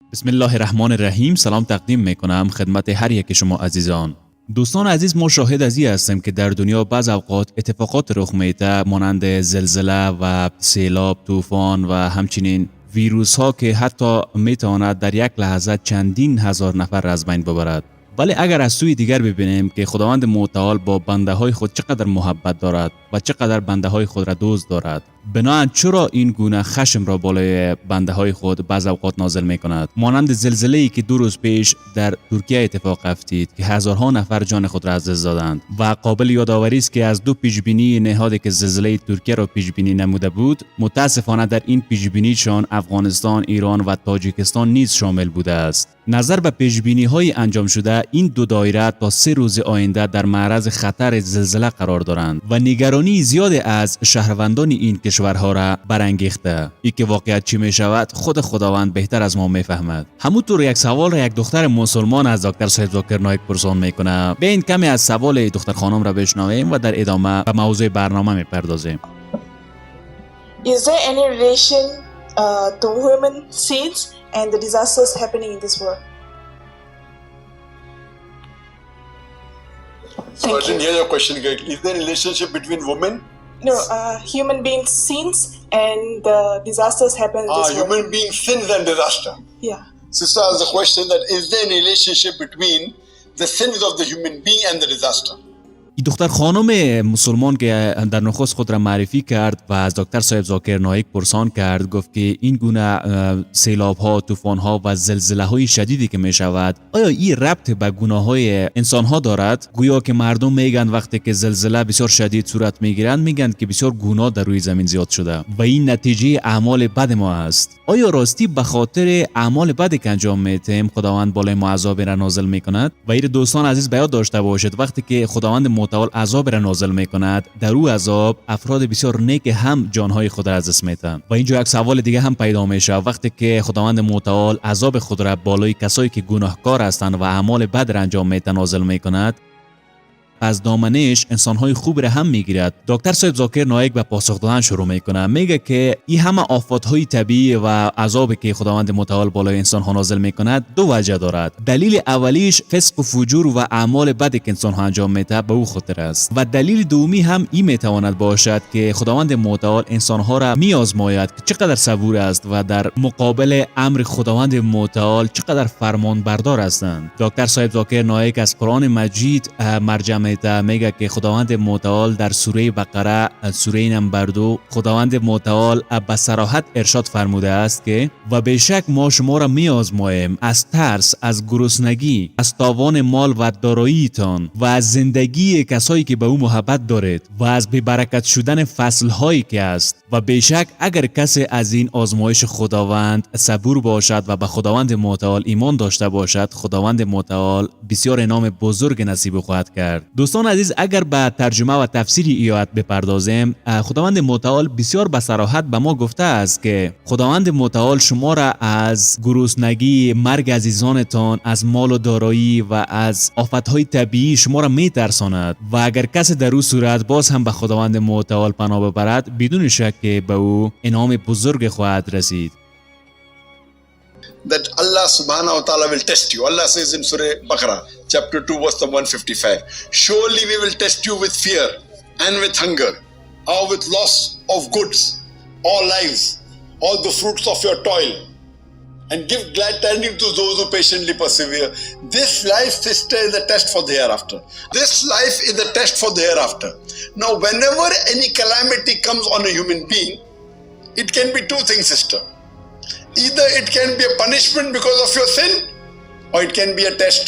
بسم الله الرحمن الرحیم. سلام تقدیم میکنم خدمت هر یک شما عزیزان. دوستان عزیز، ما شاهد از این هستیم که در دنیا بعض اوقات اتفاقات رخ میده مانند زلزله و سیلاب، طوفان و همچنین ویروس ها که حتی میتواند در یک لحظه چندین هزار نفر را از بین ببرد. ولی اگر از سوی دیگر ببینیم که خداوند متعال با بنده های خود چقدر محبت دارد و چقدر بنده های خود را دوست دارد، بنابراین چرا این گونه خشم را بالای بنده های خود بعض اوقات نازل می کند؟ مانند زلزله‌ای که 2 روز پیش در ترکیه اتفاق افتید که هزارها نفر جان خود را از دست دادند و قابل یادآوری است که از 2 پیشبینی نهادی که زلزله ترکیه را پیشبینی نموده بود، متاسفانه در این پیشبینیشان افغانستان، ایران و تاجیکستان نیز شامل بوده است. نظر به پیشبینی های انجام شده، این 2 دایره تا 3 روز آینده در معرض خطر زلزله قرار دارند و نگرانی زیاد از شهروندان این کشورها را برانگیخته. ای که واقعیت چی می شود خود خداوند بهتر از ما میفهمد. همونطور یک سوال را یک دختر مسلمان از دکتر صاحب ذاکر نایک پرسان میکنه. بیاین کمی از سوال دختر خانم را بشنویم و در ادامه به موضوع برنامه میپردازیم. Is there any relation to women sins and the disasters happening in this world? So I didn't hear your question. Is there a relationship between women? No, human beings sins and the disasters happen in this world. Human being sins and disaster. Yeah. Sister asked the question that is there a relationship between the sins of the human being and the disaster? این دختر خانم مسلمان که در نخست خود را معرفی کرد و از دکتر صاحب ذاکر نایک پرسان کرد، گفت که این گونه سیلاب ها، طوفان ها و زلزله های شدیدی که می شود، آیا این ربط به گناه های انسان ها دارد؟ گویا که مردم میگن وقتی که زلزله بسیار شدید صورت میگیرند، میگن که بسیار گناه در روی زمین زیاد شده و این نتیجه اعمال بد ما است. آیا راستی به خاطر اعمال بدی که انجام میدیم خداوند بالای ما عذاب را نازل میکند؟ و این دوستان عزیز به یاد داشته باشید وقتی که خداوند متعال عذاب را نازل میکند، در او عذاب افراد بسیار نیک هم جانهای خود را از دست میدن. و اینجا یک سوال دیگه هم پیدا میشه، وقتی که خداوند متعال عذاب خود را بالای کسایی که گناهکار هستند و اعمال بد را انجام میدن نازل میکند، از دامنش انسان‌های خوب را هم میگیرد. دکتر صاحب ذاکر نایک به پاسخ دادن شروع میکنه. میگه که این همه آفات‌های طبیعی و عذابی که خداوند متعال بالای انسان‌ها نازل میکند 2 وجه دارد. دلیل اولیش فسق و فجور و اعمال بدی که انسان‌ها انجام میده به او خاطر است و دلیل دومی هم این میتواند باشد که خداوند متعال انسان‌ها را میآزماید که چقدر صبور است و در مقابل امر خداوند متعال چقدر فرمانبردار هستند. دکتر صاحب ذاکر نایک از قرآن مجید مرجع میگه که خداوند متعال در سوره بقره سوره نمبر 2 خداوند متعال به صراحت ارشاد فرموده است که و بیشک ما شما را میآزماییم از ترس، از گرسنگی، از تاوان مال و داراییتان و از زندگی کسایی که به او محبت دارید و از ببرکت شدن فصلهایی که است و بیشک اگر کسی از این آزمایش خداوند صبور باشد و به خداوند متعال ایمان داشته باشد، خداوند متعال بسیار انعام بزرگ نصیب خواهد کرد. دوستان عزیز، اگر به ترجمه و تفسیر این آیات بپردازیم، خداوند متعال بسیار به صراحت به ما گفته است که خداوند متعال شما را از گرسنگی، مرگ عزیزانتان، از مال و دارایی و از آفتهای طبیعی شما را میترساند و اگر کسی در او صورت باز هم به خداوند متعال پناه ببرد، بدون شک که به او انعام بزرگ خواهد رسید. That Allah subhanahu wa ta'ala will test you. Allah says in Surah Baqarah, chapter 2, verse 155, surely we will test you with fear and with hunger, or with loss of goods, or lives, all the fruits of your toil, and give glad tidings to those who patiently persevere. This life, sister, is a test for the hereafter. This life is a test for the hereafter. Now, whenever any calamity comes on a human being, it can be 2 things, sister. Either it can be a punishment because of your sin, or it can be a test.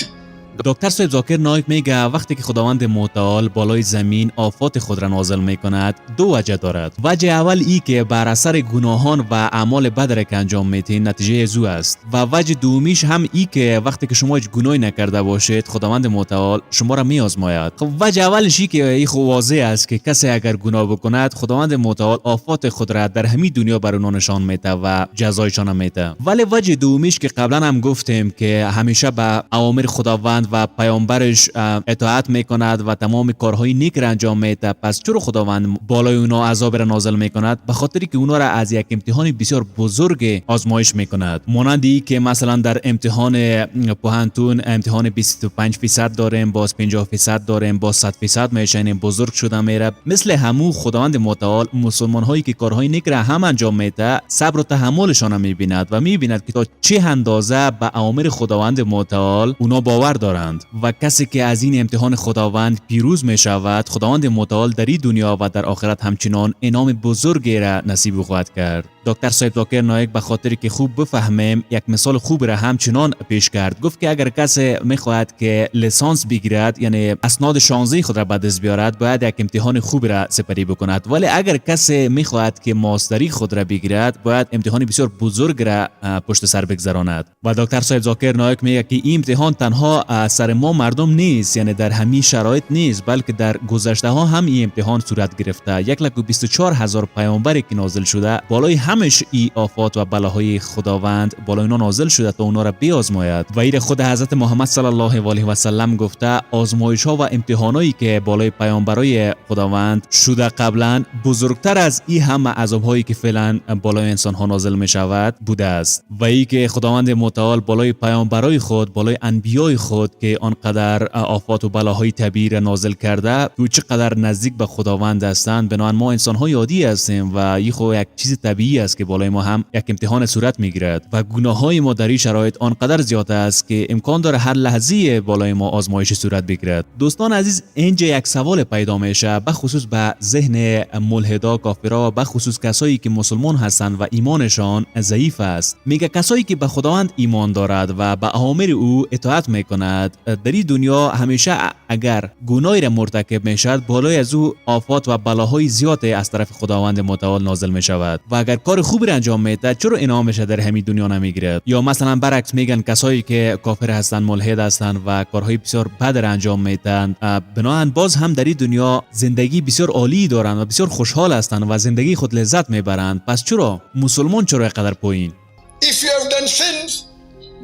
دکتر صاحب ذاکر نایک میگه وقتی که خداوند متعال بالای زمین آفات خود را نازل میکند 2 وجه دارد. وجه اول ای که بر اثر گناهان و اعمال بد را که انجام میدین نتیجه زو است و وجه دومیش هم ای که وقتی که شما هیچ گناهی نکرده باشید خداوند متعال شما را میآزماید. خب وجه اولش ای که این خو واضح است که کسی اگر گناه بکند خداوند متعال آفات خود را در همین دنیا بر اونها نشان میده و جزایشان میده. ولی وجه دومیش که قبلا هم گفتیم که همیشه به اوامر خداوند خداوند و پیامبرش اطاعت میکند و تمام کارهای نیک را انجام میده، پس چرا خداوند بالای اونا عذاب را نازل میکند؟ به خاطری که اونا را از یک امتحان بسیار بزرگ آزمایش میکند. مانندی که مثلا در امتحان پوهنتون امتحان 25% داریم، باز 50% داریم، باز 100% میشنیم، بزرگ شده میره. مثل همو خداوند متعال مسلمان هایی که کارهای نیک را هم انجام میده صبر و تحملشان میبیند و میبیند که تا چه اندازه به اوامر خداوند متعال اونا باور دارند و کسی که از این امتحان خداوند پیروز میشود، خداوند متعال در این دنیا و در آخرت همچنان انعام بزرگی را نصیب خواهد کرد. دکتر صاحب ذاکر نایک به خاطر که خوب بفهمیم یک مثال خوب را همچنان پیش کرد. گفت که اگر کسی میخواهد که لیسانس بگیرد، یعنی اسناد شانزه خود را به دست بیارد، باید یک امتحان خوب را سپری بکند. ولی اگر کسی میخواهد که ماستری خود را بگیرد، باید امتحان بسیار بزرگ را پشت سر بگذراند. و دکتر صاحب ذاکر نایک میگه که این امتحان تنها سر ما مردم نیست، یعنی در همین شرایط نیست، بلکه در گذشته ها هم این امتحان صورت گرفته. 1,24,000 پیامبری که نازل شده، بالای همش این آفات و بلاهای خداوند بالای اینا نازل شده تا اونا را بیازماید. و این خود حضرت محمد صلی الله علیه و سلم گفته آزمایش ها و امتحانایی که بالای پیامبرای خداوند شده قبلا بزرگتر از این همه عذاب هایی که فعلا بالای انسان ها نازل می شود بوده است. و این که خداوند متعال بالای پیامبرای خود، بالای انبیای خود که آنقدر آفات و بلاهای طبیعی را نازل کرده، تو چقدر نزدیک به خداوند هستند. بنابراین ما انسان های عادی هستیم و این خود یک چیز طبیعی است که بالای ما هم یک امتحان صورت میگیرد و گناه های ما در این شرایط آنقدر زیاد است که امکان داره هر لحظه بالای ما آزمایش صورت بگیرد. دوستان عزیز، اینجا یک سوال پیدا میشه به خصوص به ذهن ملحدا، کافرا، به خصوص کسایی که مسلمان هستند و ایمانشان ضعیف است. میگه کسایی که به خداوند ایمان دارد و به اوامر او اطاعت میکند، در این دنیا همیشه اگر گناهی را مرتکب میشد، بالای از او آفات و بلاهای زیاد از طرف خداوند متعال نازل میشود. و اگر کار خوبی را انجام میده، چرا انعامش در همین دنیا نمیگیرد؟ یا مثلا برعکس میگن کسایی که کافر هستند، ملحد هستند و کارهای بسیار بد را انجام میدن، بنابراین باز هم در این دنیا زندگی بسیار عالی دارند و بسیار خوشحال هستند و زندگی خود لذت میبرند. پس چرا مسلمان چرا اینقدر پایین؟ If you have done sins,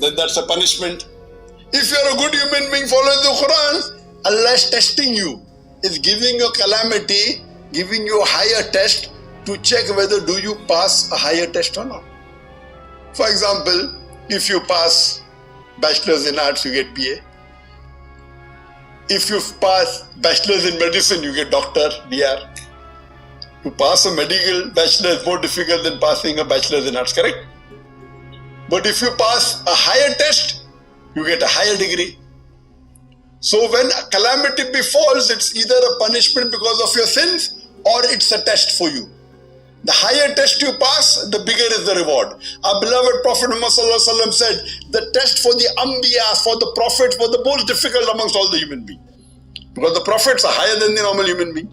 then that's a punishment. If you are a good human being following the Quran, Allah is testing you, is giving you calamity, giving you a higher test to check whether do you pass a higher test or not. For example, if you pass bachelor's in arts, you get BA. If you pass bachelor's in medicine, you get doctor, DR. To pass a medical bachelor is more difficult than passing a bachelor's in arts, correct? But if you pass a higher test, you get a higher degree. So when a calamity befalls, it's either a punishment because of your sins or it's a test for you. The higher test you pass, the bigger is the reward. Our beloved Prophet Muhammad said, the test for the Anbiya, for the prophets, was the most difficult amongst all the human beings. Because the prophets are higher than the normal human being.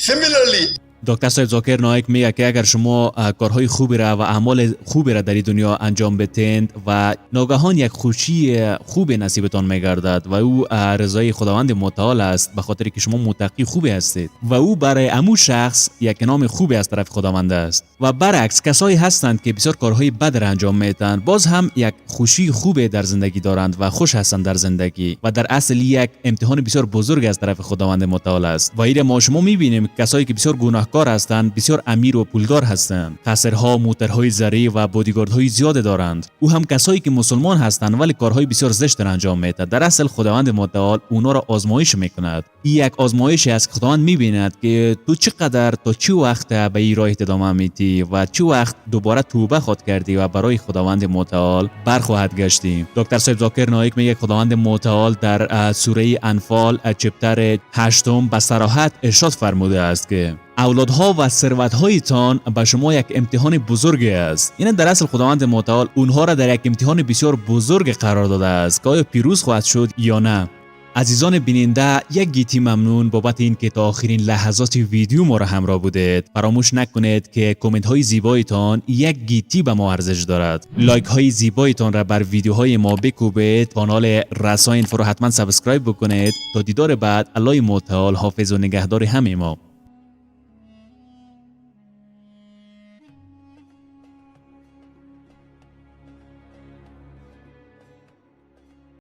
Similarly, دکتر صاحب ذاکر نایک میگه که اگر شما کارهای خوبی را و اعمال خوبی را در این دنیا انجام بدهید و ناگهان یک خوشی خوب نصیبتان میگردد و او رضای خداوند متعال است، به خاطر که شما متقی خوبی هستید و او برای امو شخص یک نام خوبی از طرف خداوند است. و برعکس کسایی هستند که بسیار کارهای بد را انجام میدن، باز هم یک خوشی خوبی در زندگی دارند و خوش هستند در زندگی و در اصل یک امتحان بسیار بزرگ از طرف خداوند متعال است. و این ما شما میبینیم کسایی که بسیار گناهکار هستند، بسیار امیر و پولدار هستند، قصرها، موترهای زری و بادیگاردهای زیاد دارند. او هم کسایی که مسلمان هستند ولی کارهای بسیار زشت را انجام میدهند. در اصل خداوند متعال اونا را آزمایش میکند. این یک آزمایشی است که خداوند میبیند که تو چقدر تا چه وقت به این راه ادامه میدی و چه وقت دوباره توبه خود کردی و برای خداوند متعال برخواهد گشتی. دکتر صاحب ذاکر نایک میگه خداوند متعال در سوره انفال چپتر 8 به صراحت ارشاد فرموده است که اولادها و ثروت‌هایتان به شما یک امتحان بزرگی است. یعنی در اصل خداوند متعال اونها را در یک امتحان بسیار بزرگ قرار داده است که آیا پیروز خواهد شد یا نه. عزیزان بیننده، یک گیتی ممنون بابت این که تا آخرین لحظات ویدیو ما را همراه بودید. فراموش نکنید که کامنت های زیبایتان یک گیتی به ما ارزش دارد. لایک های زیبایتان را بر ویدیوهای ما بکوبید. کانال رسا اینفو را حتما سابسکرایب بکنید. تا دیدار بعد، الله متعال حافظ و نگهدار همه ما.